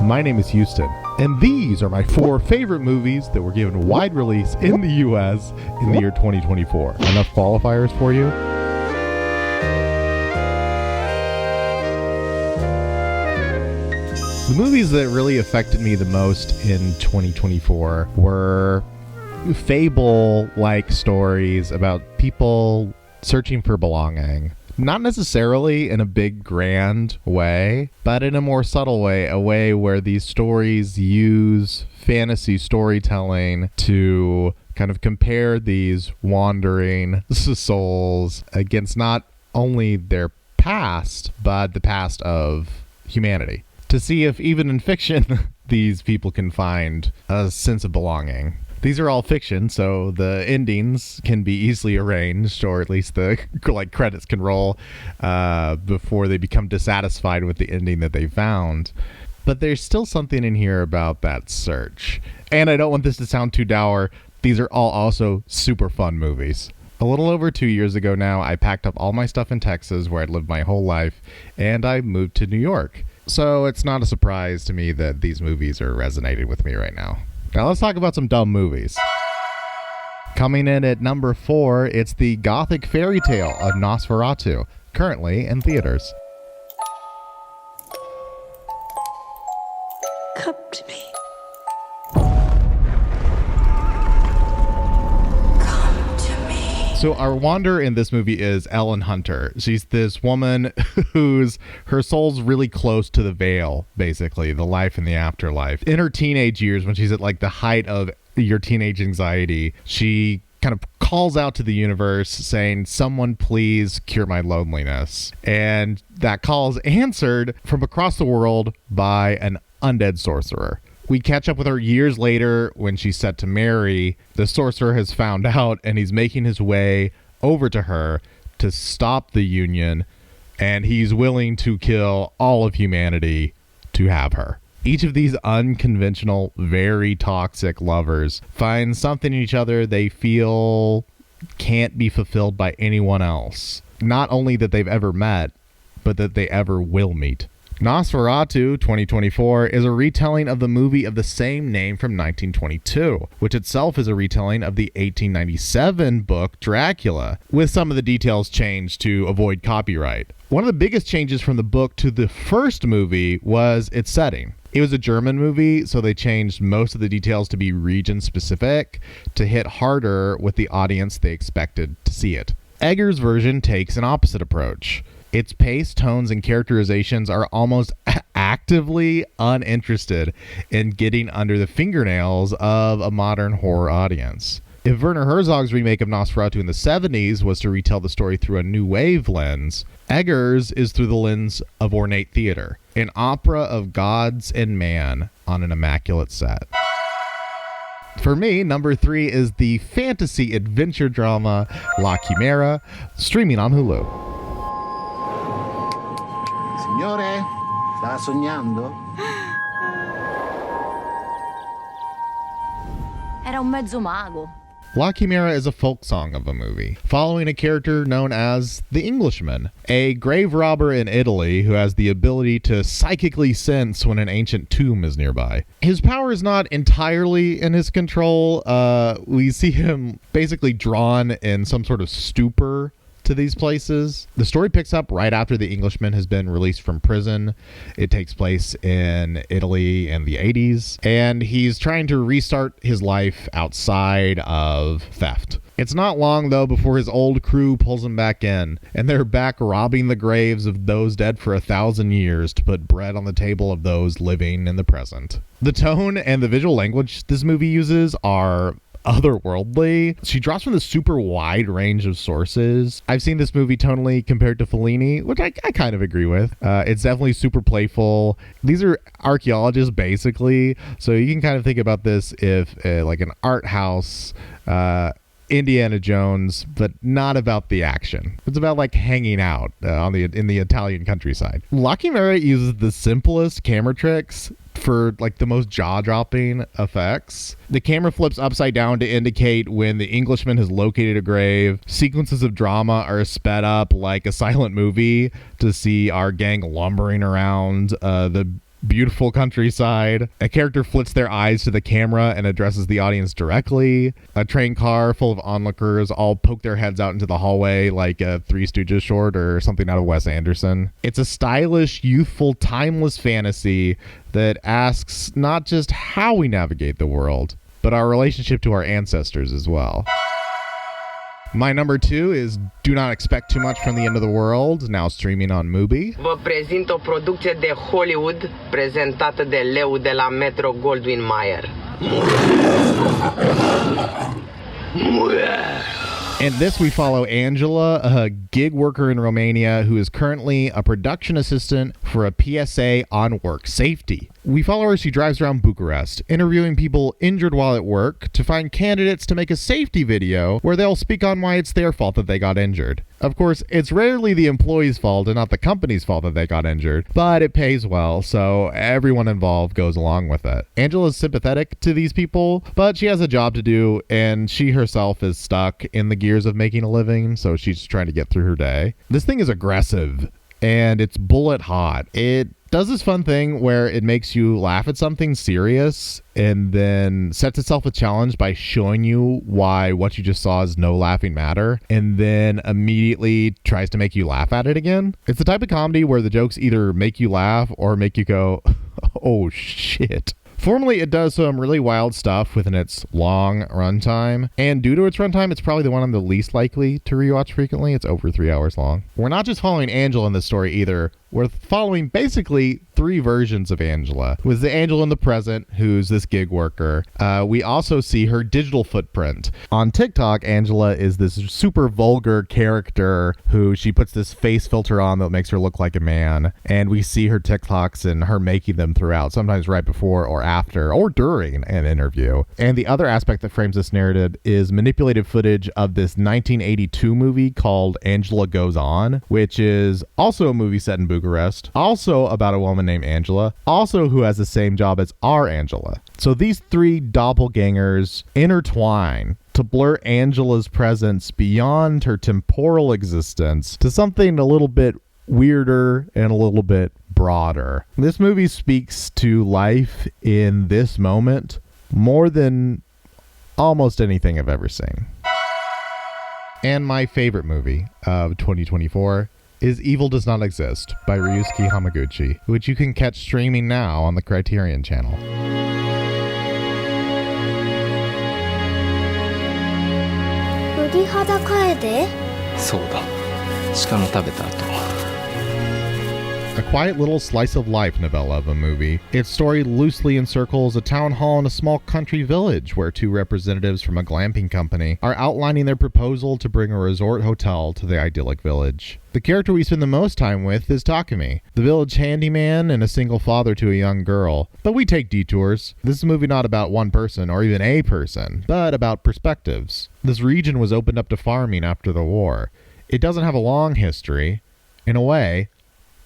My name is Houston, and these are my 4 favorite movies that were given wide release in the US in the year 2024. Enough qualifiers for you? The movies that really affected me the most in 2024 were fable-like stories about people searching for belonging. Not necessarily in a big, grand way, but in a more subtle way, a way where these stories use fantasy storytelling to kind of compare these wandering souls against not only their past, but the past of humanity. To see if even in fiction, these people can find a sense of belonging. These are all fiction, so the endings can be easily arranged, or at least the credits can roll before they become dissatisfied with the ending that they found. But there's still something in here about that search. And I don't want this to sound too dour. These are all also super fun movies. A little over 2 years ago now, I packed up all my stuff in Texas, where I'd lived my whole life, and I moved to New York. So it's not a surprise to me that these movies are resonating with me right now. Now let's talk about some dumb movies. Coming in at number 4, it's the gothic fairy tale of Nosferatu, currently in theaters. Come to me. Come to me. So our wanderer in this movie is Ellen Hunter. She's this woman her soul's really close to the veil, basically, the life and the afterlife. In her teenage years, when she's at like the height of your teenage anxiety, she kind of calls out to the universe saying, "Someone please cure my loneliness." And that call is answered from across the world by an undead sorcerer. We catch up with her years later when she's set to marry. The sorcerer has found out, and he's making his way over to her to stop the union, and he's willing to kill all of humanity to have her. Each of these unconventional, very toxic lovers find something in each other they feel can't be fulfilled by anyone else. Not only that they've ever met, but that they ever will meet. Nosferatu 2024 is a retelling of the movie of the same name from 1922, which itself is a retelling of the 1897 book Dracula, with some of the details changed to avoid copyright. One of the biggest changes from the book to the first movie was its setting. It was a German movie, so they changed most of the details to be region-specific to hit harder with the audience they expected to see it. Egger's version takes an opposite approach. Its pace, tones, and characterizations are almost actively uninterested in getting under the fingernails of a modern horror audience. If Werner Herzog's remake of Nosferatu in the 70s was to retell the story through a new wave lens, Egger's is through the lens of ornate theater, an opera of gods and man on an immaculate set. For me, number 3 is the fantasy adventure drama La Chimera, streaming on Hulu. Signore, sta sognando? Era un mezzo mago. La Chimera is a folk song of a movie, following a character known as the Englishman, a grave robber in Italy who has the ability to psychically sense when an ancient tomb is nearby. His power is not entirely in his control. We see him basically drawn in some sort of stupor to these places. The story picks up right after the Englishman has been released from prison. It takes place in Italy in the 80s, and he's trying to restart his life outside of theft. It's not long, though, before his old crew pulls him back in, and they're back robbing the graves of those dead for 1,000 years to put bread on the table of those living in the present. The tone and the visual language this movie uses are otherworldly. She draws from the super wide range of sources. I've seen this movie tonally compared to Fellini, which I kind of agree with. It's definitely super playful. These are archaeologists, basically, so you can kind of think about this if like an art house Indiana Jones, but not about the action. It's about like hanging out in the Italian countryside. La Chimera uses the simplest camera tricks for like the most jaw-dropping effects. The camera flips upside down to indicate when the Englishman has located a grave. Sequences of drama are sped up like a silent movie to see our gang lumbering around the beautiful countryside. A character flits their eyes to the camera and addresses the audience directly. A train car full of onlookers all poke their heads out into the hallway like a Three Stooges short or something out of Wes Anderson. It's a stylish, youthful, timeless fantasy that asks not just how we navigate the world, but our relationship to our ancestors as well. My number 2 is Do Not Expect Too Much from the End of the World, now streaming on Mubi. Vă prezint o producție de Hollywood prezentată de Leu de la Metro Goldwyn Mayer. In this, we follow Angela, a gig worker in Romania who is currently a production assistant for a PSA on work safety. We follow her as she drives around Bucharest, interviewing people injured while at work to find candidates to make a safety video where they'll speak on why it's their fault that they got injured. Of course, it's rarely the employee's fault and not the company's fault that they got injured, but it pays well, so everyone involved goes along with it. Angela's sympathetic to these people, but she has a job to do, and she herself is stuck in the gears of making a living, so she's trying to get through her day. This thing is aggressive, and it's bullet hot. It does this fun thing where it makes you laugh at something serious and then sets itself a challenge by showing you why what you just saw is no laughing matter, and then immediately tries to make you laugh at it again. It's the type of comedy where the jokes either make you laugh or make you go, oh shit. Formally, it does some really wild stuff within its long runtime, and due to its runtime, it's probably the one I'm the least likely to rewatch frequently. It's over 3 hours long. We're not just following Angela in this story either. We're following basically 3 versions of Angela. With the Angela in the present, who's this gig worker, we also see her digital footprint. On TikTok, Angela is this super vulgar character who she puts this face filter on that makes her look like a man. And we see her TikToks and her making them throughout, sometimes right before or after or during an interview. And the other aspect that frames this narrative is manipulated footage of this 1982 movie called Angela Goes On, which is also a movie set in Bucharest, also about a woman named Angela, also who has the same job as our Angela. So these 3 doppelgangers intertwine to blur Angela's presence beyond her temporal existence to something a little bit weirder and a little bit broader. This movie speaks to life in this moment more than almost anything I've ever seen. And my favorite movie of 2024 is Evil Does Not Exist by Ryusuke Hamaguchi, which you can catch streaming now on the Criterion Channel. 鳥肌楓そうだ鹿の食べた後 A quiet little slice of life novella of a movie. Its story loosely encircles a town hall in a small country village where 2 representatives from a glamping company are outlining their proposal to bring a resort hotel to the idyllic village. The character we spend the most time with is Takumi, the village handyman and a single father to a young girl. But we take detours. This is a movie not about one person or even a person, but about perspectives. This region was opened up to farming after the war. It doesn't have a long history. In a way,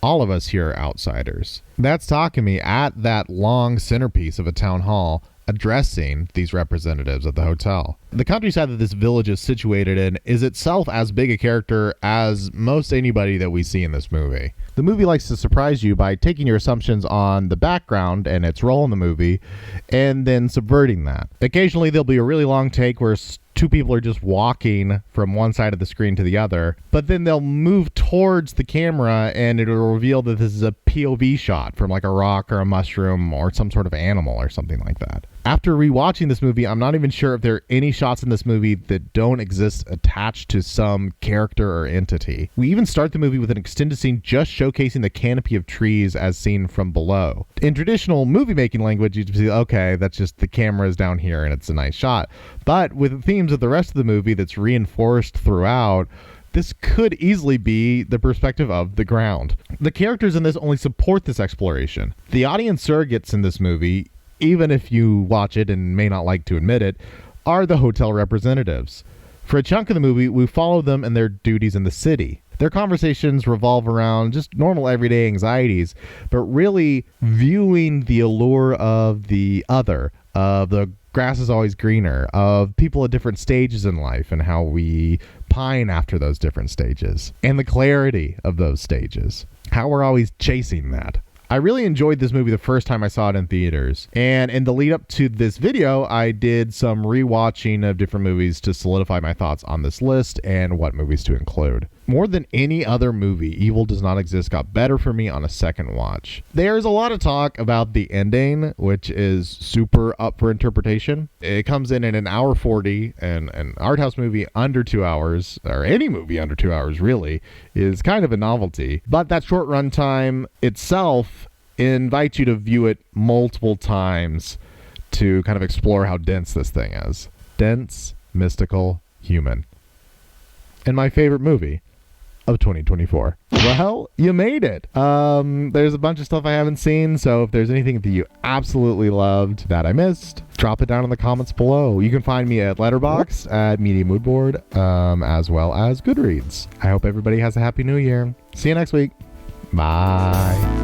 all of us here are outsiders. That's Takumi at that long centerpiece of a town hall addressing these representatives of the hotel. The countryside that this village is situated in is itself as big a character as most anybody that we see in this movie. The movie likes to surprise you by taking your assumptions on the background and its role in the movie and then subverting that. Occasionally there'll be a really long take where 2 people are just walking from one side of the screen to the other, but then they'll move towards the camera and it'll reveal that this is a POV shot from like a rock or a mushroom or some sort of animal or something like that. After rewatching this movie, I'm not even sure if there are any shots in this movie that don't exist attached to some character or entity. We even start the movie with an extended scene just showcasing the canopy of trees as seen from below. In traditional movie making language, you'd see, okay, that's just the camera is down here and it's a nice shot. But with the themes of the rest of the movie that's reinforced throughout, this could easily be the perspective of the ground. The characters in this only support this exploration. The audience surrogates in this movie, even if you watch it and may not like to admit it, are the hotel representatives. For a chunk of the movie, we follow them and their duties in the city. Their conversations revolve around just normal everyday anxieties, but really viewing the allure of the other, of the grass is always greener, of people at different stages in life and how we pine after those different stages, and the clarity of those stages, how we're always chasing that. I really enjoyed this movie the first time I saw it in theaters. And in the lead up to this video, I did some rewatching of different movies to solidify my thoughts on this list and what movies to include. More than any other movie, Evil Does Not Exist got better for me on a second watch. There's a lot of talk about the ending, which is super up for interpretation. It comes in at an hour 40, and an art house movie under 2 hours, or any movie under 2 hours really, is kind of a novelty. But that short run time itself invites you to view it multiple times to kind of explore how dense this thing is. Dense, mystical, human. And my favorite movie of 2024. Well, you made it. There's a bunch of stuff I haven't seen, so if there's anything that you absolutely loved that I missed, drop it down in the comments below. You can find me at Letterboxd, at Media Mood Board, as well as Goodreads. I hope everybody has a happy new year. See you next week. Bye.